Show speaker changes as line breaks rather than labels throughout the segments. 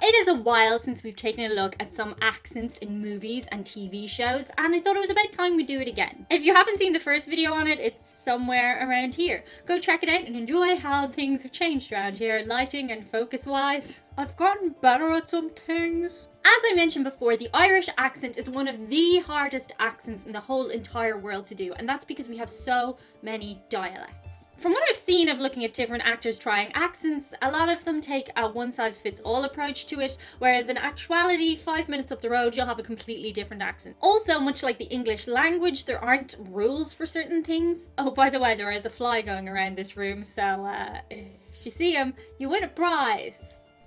it is a while since we've taken a look at some accents in movies and TV shows, and I thought it was about time we do it again. If you haven't seen the first video on it, it's somewhere around here. Go check it out and enjoy how things have changed around here, lighting and focus wise. I've gotten better at some things. As I mentioned before, the Irish accent is one of the hardest accents in the whole entire world to do, and that's because we have so many dialects. From what I've seen of looking at different actors trying accents, a lot of them take a one-size-fits-all approach to it, whereas in actuality, 5 minutes up the road, you'll have a completely different accent. Also, much like the English language, there aren't rules for certain things. Oh, by the way, there is a fly going around this room, so if you see him, you win a prize.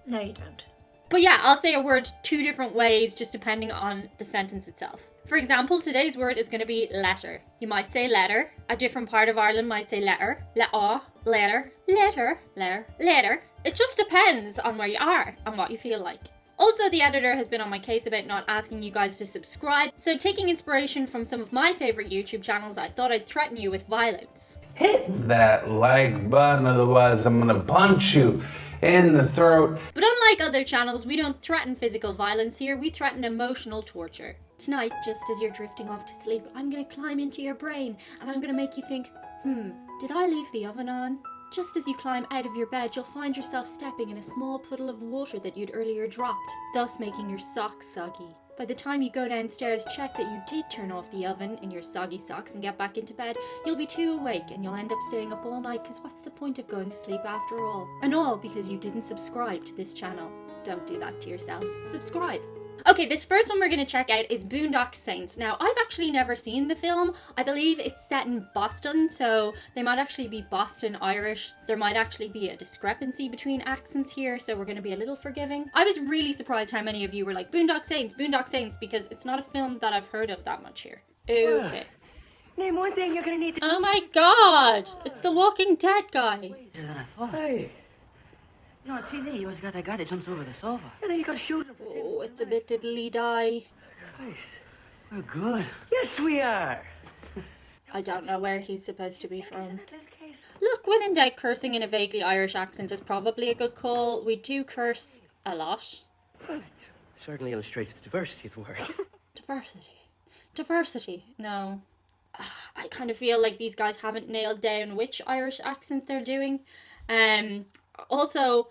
No, you don't.
But yeah, I'll say a word 2 different ways, just depending on the sentence itself. For example, today's word is going to be letter. You might say letter. A different part of Ireland might say letter, letter, letter, letter, letter, letter. It just depends on where you are and what you feel like. Also, the editor has been on my case about not asking you guys to subscribe, so taking inspiration from some of my favourite YouTube channels, I thought I'd threaten you with violence.
Hit that like button, otherwise I'm gonna punch you in the throat.
But unlike other channels, we don't threaten physical violence here, we threaten emotional torture. Tonight, just as you're drifting off to sleep, I'm gonna climb into your brain and I'm gonna make you think, did I leave the oven on? Just as you climb out of your bed, you'll find yourself stepping in a small puddle of water that you'd earlier dropped, thus making your socks soggy. By the time you go downstairs, check that you did turn off the oven in your soggy socks and get back into bed, you'll be too awake and you'll end up staying up all night, because what's the point of going to sleep after all? And all because you didn't subscribe to this channel. Don't do that to yourselves. Subscribe. Okay, this first one we're going to check out is Boondock Saints. Now, I've actually never seen the film. I believe it's set in Boston, so they might actually be Boston Irish. There might actually be a discrepancy between accents here, so we're going to be a little forgiving. I was really surprised how many of you were like, Boondock Saints, because it's not a film that I've heard of that much here. Okay.
Name one thing you're gonna need to...
Oh my god! It's the Walking Dead guy.
Easier than I thought.
Hey.
You know, on TV, you always got that guy that jumps over the sofa.
And then you gotta shoot him.
Oh, it's a bit diddly-die.
Christ.
We're good.
Yes, we are.
I don't know where he's supposed to be from. Look, when in doubt, cursing in a vaguely Irish accent is probably a good call. We do curse a lot.
Well, it certainly illustrates the diversity of the word.
Diversity. No. I kind of feel like these guys haven't nailed down which Irish accent they're doing. Also,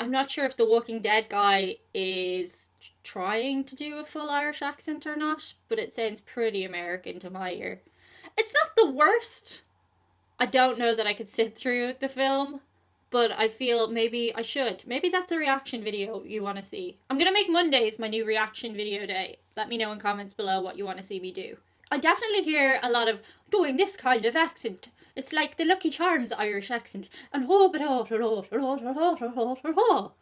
I'm not sure if the Walking Dead guy is trying to do a full Irish accent or not, but it sounds pretty American to my ear. It's not the worst. I don't know that I could sit through the film, but I feel maybe I should. Maybe that's a reaction video you want to see. I'm going to make Mondays my new reaction video day. Let me know in comments below what you want to see me do. I definitely hear a lot of doing this kind of accent. It's like the Lucky Charms Irish accent. And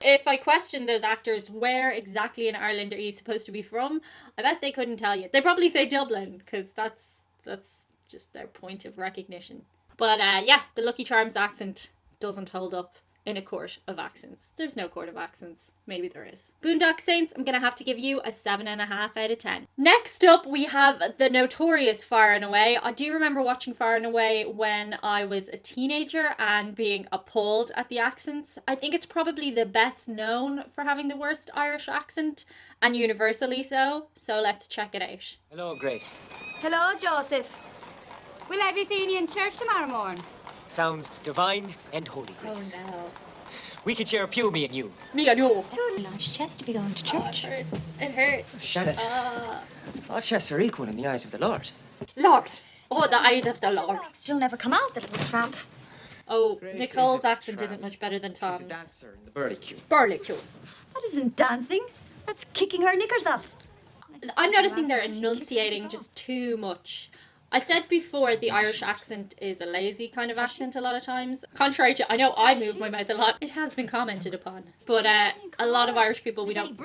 if I question those actors, where exactly in Ireland are you supposed to be from? I bet they couldn't tell you. They probably say Dublin, because that's just their point of recognition. But yeah, the Lucky Charms accent doesn't hold up in a court of accents. There's no court of accents. Maybe there is. Boondock Saints, I'm gonna have to give you a 7.5 out of 10. Next up, we have the notorious Far and Away. I do remember watching Far and Away when I was a teenager and being appalled at the accents. I think it's probably the best known for having the worst Irish accent, and universally so. So let's check it out.
Hello, Grace.
Hello, Joseph. Will I be seeing you in church tomorrow morning?
Sounds divine and holy, Grace.
Oh no.
We could share a pew, me and you.
Me and you.
Too large chest to be going to church.
It hurts. It hurts.
Shut it. All chests are equal in the eyes of the Lord.
Lord. Oh, the eyes of the Lord.
She'll never come out, the little tramp.
Oh,
Grace
Nicole's
is a
accent
tramp.
isn't much better than
She's
Tom's.
a dancer in the Burlicue.
Burlicue.
That isn't dancing. That's kicking her knickers up.
I'm noticing they're enunciating just too much. I said before the Irish accent is a lazy kind of accent a lot of times. Contrary to, I know I move my mouth a lot. It has been commented upon. But a lot of Irish people, we don't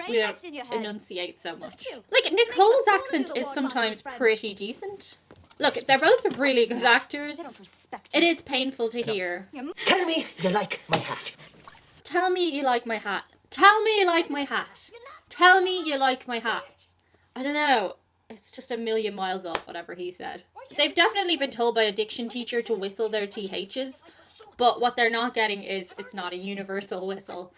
enunciate so much. Like, Nicole's accent is sometimes pretty decent. Look, they're both really good actors. It is painful to hear.
Tell me you like my hat.
Tell me you like my hat. Tell me you like my hat. Tell me you like my hat. I don't know. It's just a million miles off whatever he said. They've definitely been told by a diction teacher to whistle their THs, but what they're not getting is it's not a universal whistle.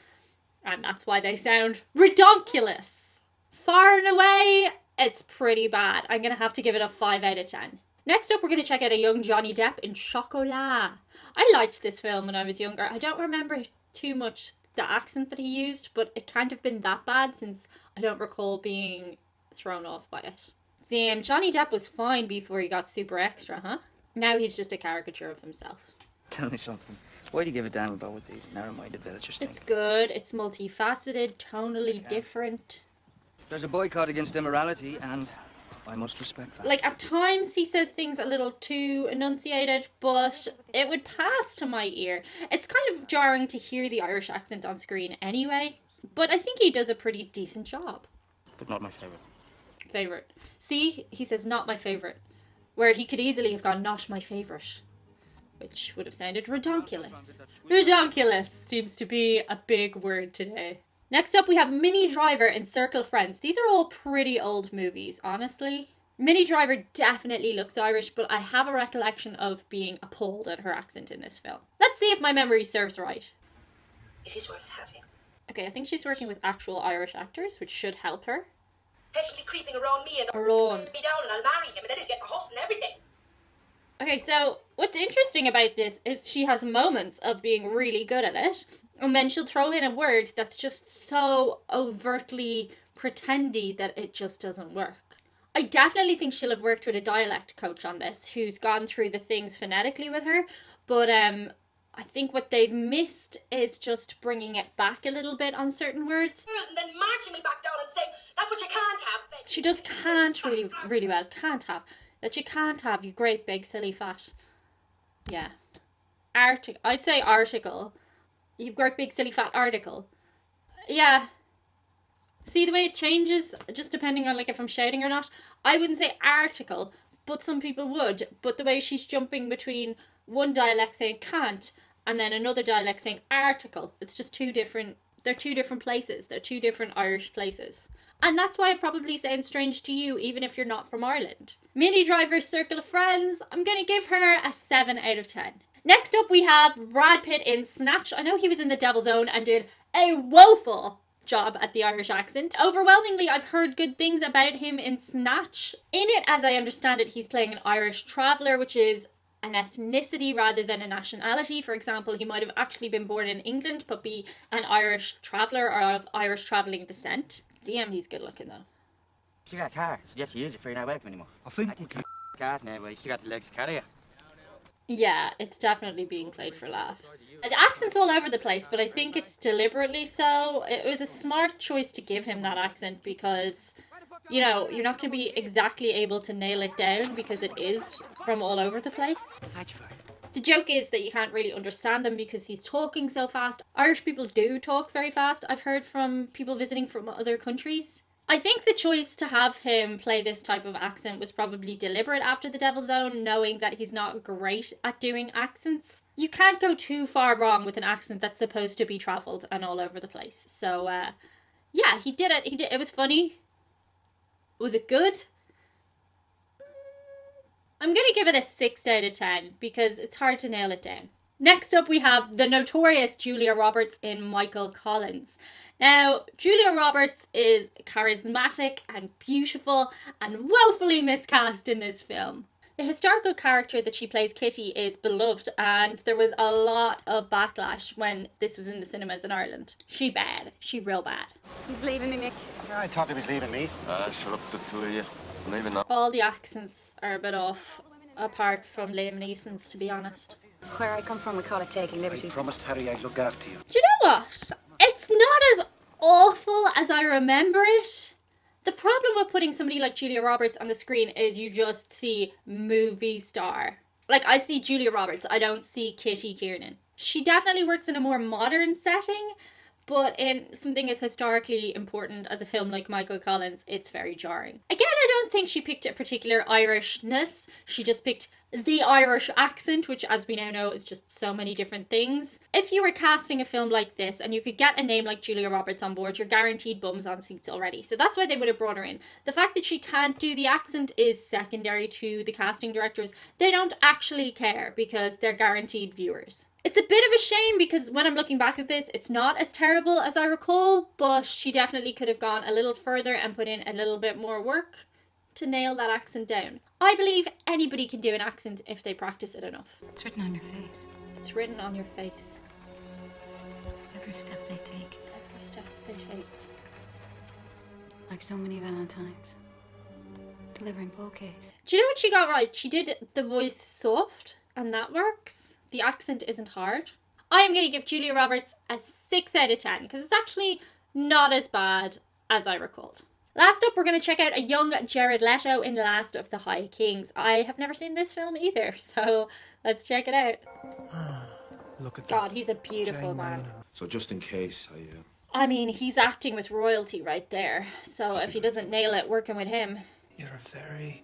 And that's why they sound redonkulous. Far and away, it's pretty bad. I'm going to have to give it a 5 out of 10. Next up, we're going to check out a young Johnny Depp in Chocolat. I liked this film when I was younger. I don't remember too much the accent that he used, but it can't have been that bad since I don't recall being thrown off by it. Damn, Johnny Depp was fine before he got super extra, huh? Now he's just a caricature of himself.
Tell me something. Why do you give a damn about what these narrow-minded villagers think?
It's good, it's multifaceted, tonally different.
There's a boycott against immorality, and I must respect that.
Like, at times he says things a little too enunciated, but it would pass to my ear. It's kind of jarring to hear the Irish accent on screen anyway, but I think he does a pretty decent job.
But not my favourite.
Favourite. See, he says not my favourite, where he could easily have gone not my favourite, which would have sounded redonkulous. Redonkulous seems to be a big word today. Next up, we have Minnie Driver in Circle of Friends. These are all pretty old movies, honestly. Minnie Driver definitely looks Irish, but I have a recollection of being appalled at her accent in this film. Let's see if my memory serves right.
It is worth having.
Okay, I think she's working with actual Irish actors, which should help her.
Especially creeping around me and
Around.
me down and I'll marry him and then he'll get the horse and everything.
Okay, so what's interesting about this is she has moments of being really good at it, and then she'll throw in a word that's just so overtly pretendy that it just doesn't work. I definitely think she'll have worked with a dialect coach on this who's gone through the things phonetically with her, but I think what they've missed is just bringing it back a little bit on certain words.
And then marching me back down and saying, that's what you can't have.
She just can't really well. Can't have. That you can't have, you great big silly fat. Yeah. I'd say article. You great big silly fat article. Yeah. See the way it changes just depending on like if I'm shouting or not? I wouldn't say article, but some people would. But the way she's jumping between one dialect saying can't and then another dialect saying article, it's just they're two different places. They're two different Irish places. And that's why it probably sounds strange to you, even if you're not from Ireland. Minnie Driver's Circle of Friends, I'm going to give her a 7 out of 10. Next up, we have Brad Pitt in Snatch. I know he was in The Devil's Own and did a woeful job at the Irish accent. Overwhelmingly, I've heard good things about him in Snatch. In it, as I understand it, he's playing an Irish traveller, which is an ethnicity rather than a nationality. For example, he might have actually been born in England, but be an Irish traveller or of Irish travelling descent. See him, he's good looking though.
Still got a car. Suggest you use it for you're not welcome anymore.
I think
Car now, but you still got the legs to carry you.
Yeah, it's definitely being played for laughs. The accent's all over the place, but I think it's deliberately so. It was a smart choice to give him that accent because, you know, you're not going to be exactly able to nail it down because it is from all over the place.
Fetch for it.
The joke is that you can't really understand him because he's talking so fast. Irish people do talk very fast, I've heard from people visiting from other countries. I think the choice to have him play this type of accent was probably deliberate after The Devil's Own, knowing that he's not great at doing accents. You can't go too far wrong with an accent that's supposed to be travelled and all over the place. So, yeah, he did it. It was funny. Was it good? I'm going to give it a 6 out of 10 because it's hard to nail it down. Next up, we have the notorious Julia Roberts in Michael Collins. Now, Julia Roberts is charismatic and beautiful and woefully miscast in this film. The historical character that she plays, Kitty, is beloved, and there was a lot of backlash when this was in the cinemas in Ireland. She bad. She real bad.
He's leaving me, Mick.
I thought he was leaving me.
Shut up, the two of you. I'm leaving now.
All the accents are a bit off, apart from Liam Neeson's, to be honest.
Where I come from, we call it taking
I
liberties.
promised Harry I'd look after you.
Do you know what? It's not as awful as I remember it. The problem with putting somebody like Julia Roberts on the screen is you just see movie star. Like, I see Julia Roberts, I don't see Kitty Kiernan. She definitely works in a more modern setting, but in something as historically important as a film like Michael Collins, it's very jarring. Again, I don't think she picked a particular Irishness. She just picked the Irish accent, which, as we now know, is just so many different things. If you were casting a film like this and you could get a name like Julia Roberts on board, you're guaranteed bums on seats already. So that's why they would have brought her in. The fact that she can't do the accent is secondary to the casting directors. They don't actually care because they're guaranteed viewers. It's a bit of a shame because when I'm looking back at this, it's not as terrible as I recall, but she definitely could have gone a little further and put in a little bit more work to nail that accent down. I believe anybody can do an accent if they practice it enough.
It's written on your face.
It's written on your face.
Every step they take.
Every step they take.
Like so many Valentines. Delivering bouquets.
Do you know what she got right? She did the voice soft, and that works. The accent isn't hard. I am going to give Julia Roberts a 6 out of 10 because it's actually not as bad as I recalled. Last up, we're going to check out a young Jared Leto in Last of the High Kings. I have never seen this film either, so let's check it out.
Look at
God, he's a beautiful man.
So just in case,
I mean, he's acting with royalty right there, so if he doesn't nail it working with him...
You're a very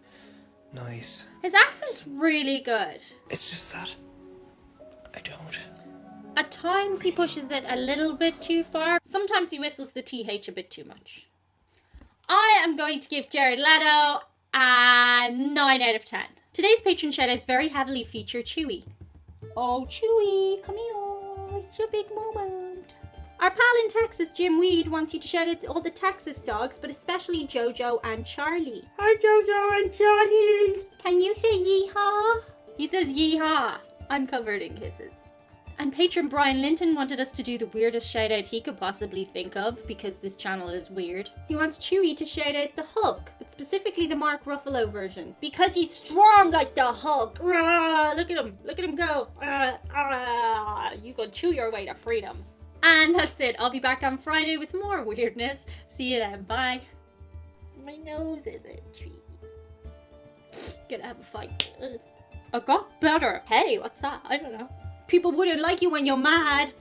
nice...
His accent's really good.
It's just that... I don't...
At times he pushes it a little bit too far. Sometimes he whistles the TH a bit too much. I am going to give Jared Leto a 9 out of 10. Today's patron shoutouts very heavily feature Chewie. Oh, Chewie, come here. It's your big moment. Our pal in Texas, Jim Weed, wants you to shout out all the Texas dogs, but especially Jojo and Charlie. Hi, Jojo and Charlie. Can you say yeehaw? He says yeehaw. I'm covered in kisses. And patron Brian Linton wanted us to do the weirdest shout out he could possibly think of because this channel is weird. He wants Chewie to shout out the Hulk, but specifically the Mark Ruffalo version. Because he's strong like the Hulk. Look at him go. You go chew your way to freedom. And that's it. I'll be back on Friday with more weirdness. See you then. Bye. My nose is itchy. Gonna have a fight. I got better. Hey, what's that? I don't know. People wouldn't like you when you're mad.